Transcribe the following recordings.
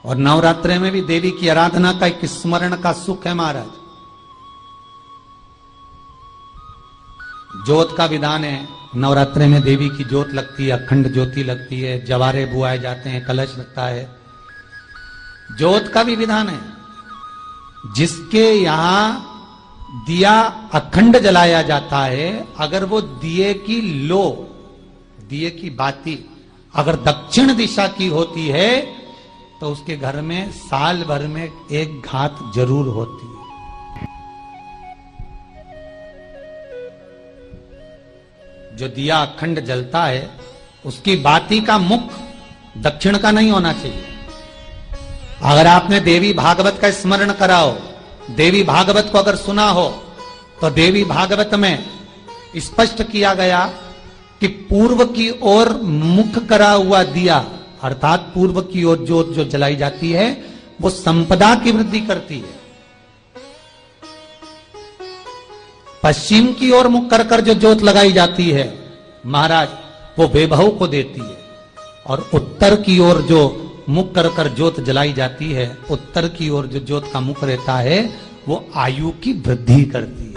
और नवरात्रे में भी देवी की आराधना का एक स्मरण का सुख है महाराज। ज्योत का विधान है, नवरात्रे में देवी की ज्योत लगती है, अखंड ज्योति लगती है, जवारे बुआए जाते हैं, कलश लगता है। ज्योत का भी विधान है। जिसके यहां दिया अखंड जलाया जाता है, अगर वो दिए की लो, दिए की बाती अगर दक्षिण दिशा की होती है तो उसके घर में साल भर में एक घात जरूर होती है। जो दिया अखंड जलता है उसकी बाती का मुख दक्षिण का नहीं होना चाहिए। अगर आपने देवी भागवत का स्मरण कराओ, देवी भागवत को अगर सुना हो, तो देवी भागवत में स्पष्ट किया गया कि पूर्व की ओर मुख करा हुआ दिया, अर्थात पूर्व की ओर ज्योत जो जलाई जाती है वो संपदा की वृद्धि करती है। पश्चिम की ओर मुख कर कर जो ज्योत लगाई जाती है महाराज, वो वैभव को देती है। और उत्तर की ओर जो मुख कर कर ज्योत जलाई जाती है, उत्तर की ओर जो ज्योत का मुख रहता है वो आयु की वृद्धि करती है,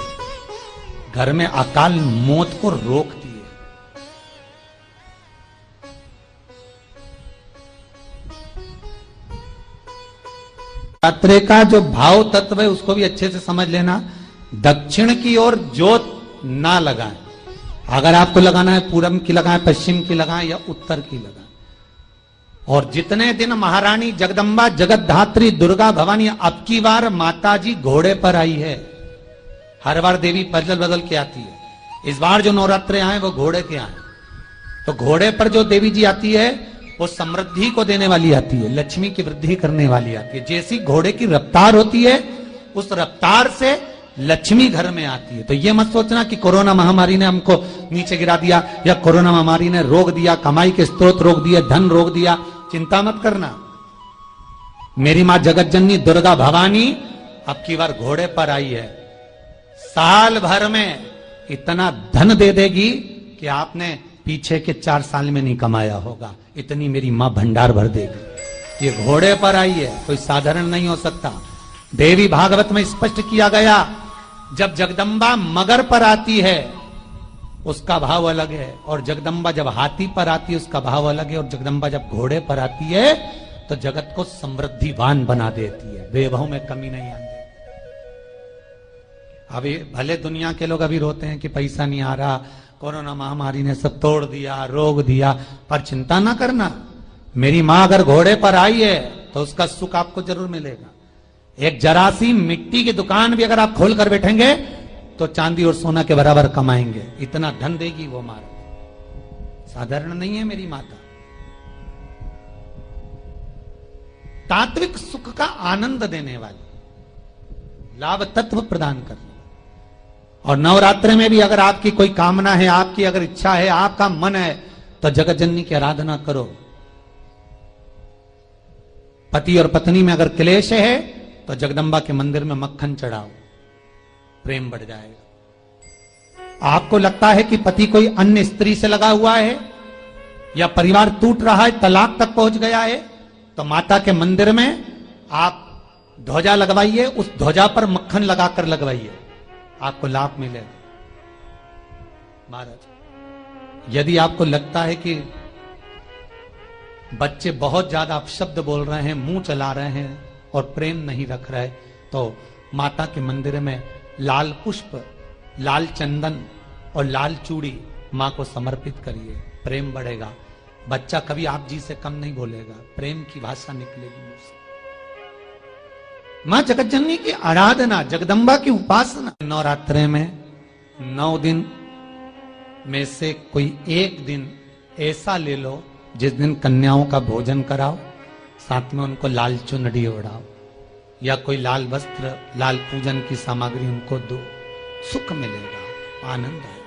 घर में अकाल मौत को रोकती है। नवरात्रे का जो भाव तत्व है उसको भी अच्छे से समझ लेना। दक्षिण की ओर ज्योत ना लगाएं। अगर आपको लगाना है पूरब की लगाएं, पश्चिम की लगाएं या उत्तर की लगाएं। और जितने दिन महारानी जगदम्बा जगत धात्री दुर्गा भवानी, अब की बार माता जी घोड़े पर आई है। हर बार देवी बदल बदल के आती है, इस बार जो नवरात्रे आए वो घोड़े के आए। तो घोड़े पर जो देवी जी आती है वो समृद्धि को देने वाली आती है, लक्ष्मी की वृद्धि करने वाली आती है। जैसी घोड़े की रफ्तार होती है उस रफ्तार से लक्ष्मी घर में आती है। तो ये मत सोचना कि कोरोना महामारी ने हमको नीचे गिरा दिया या कोरोना महामारी ने रोक दिया, कमाई के स्रोत रोक दिए, धन रोक दिया। चिंता मत करना। मेरी मां जगत जननी दुर्गा भवानी अब की बार घोड़े पर आई है। साल भर में इतना धन दे देगी कि आपने पीछे के 4 साल में नहीं कमाया होगा, इतनी मेरी मां भंडार भर देगी। ये घोड़े पर आई है, कोई साधारण नहीं हो सकता। देवी भागवत में स्पष्ट किया गया, जब जगदम्बा मगर पर आती है उसका भाव अलग है, और जगदम्बा जब हाथी पर आती है उसका भाव अलग है, और जगदम्बा जब घोड़े पर आती है तो जगत को समृद्धिवान बना देती है, वैभव में कमी नहीं आती। अभी भले दुनिया के लोग अभी रोते हैं कि पैसा नहीं आ रहा, कोरोना महामारी ने सब तोड़ दिया, रोक दिया, पर चिंता ना करना। मेरी मां अगर घोड़े पर आई है तो उसका सुख आपको जरूर मिलेगा। एक जरासी मिट्टी की दुकान भी अगर आप खोल कर बैठेंगे तो चांदी और सोना के बराबर कमाएंगे, इतना धन देगी वो मारा। साधारण नहीं है मेरी माता। तात्विक सुख का आनंद देने वाली, लाभ तत्व प्रदान करने। और नवरात्रि में भी अगर आपकी कोई कामना है, आपकी अगर इच्छा है, आपका मन है, तो जगत जननी की आराधना करो। पति और पत्नी में अगर क्लेश है तो जगदम्बा के मंदिर में मक्खन चढ़ाओ, प्रेम बढ़ जाएगा। आपको लगता है कि पति कोई अन्य स्त्री से लगा हुआ है या परिवार टूट रहा है, तलाक तक पहुंच गया है, तो माता के मंदिर में आप ध्वजा लगवाइए, उस ध्वजा पर मक्खन लगाकर लगवाइए, आपको लाभ मिलेगा। महाराज, यदि आपको लगता है कि बच्चे बहुत ज्यादा अपशब्द बोल रहे हैं, मुंह चला रहे हैं और प्रेम नहीं रख रहे, तो माता के मंदिर में लाल पुष्प, लाल चंदन और लाल चूड़ी मां को समर्पित करिए, प्रेम बढ़ेगा। बच्चा कभी आप जी से कम नहीं बोलेगा, प्रेम की भाषा निकलेगी मुझसे। मां जगत जननी की आराधना, जगदम्बा की उपासना। नवरात्रे में 9 दिन में से कोई एक दिन ऐसा ले लो जिस दिन कन्याओं का भोजन कराओ, साथ में उनको लाल चुनरी ओढ़ाओ या कोई लाल वस्त्र, लाल पूजन की सामग्री उनको दो, सुख मिलेगा, आनंद आएगा।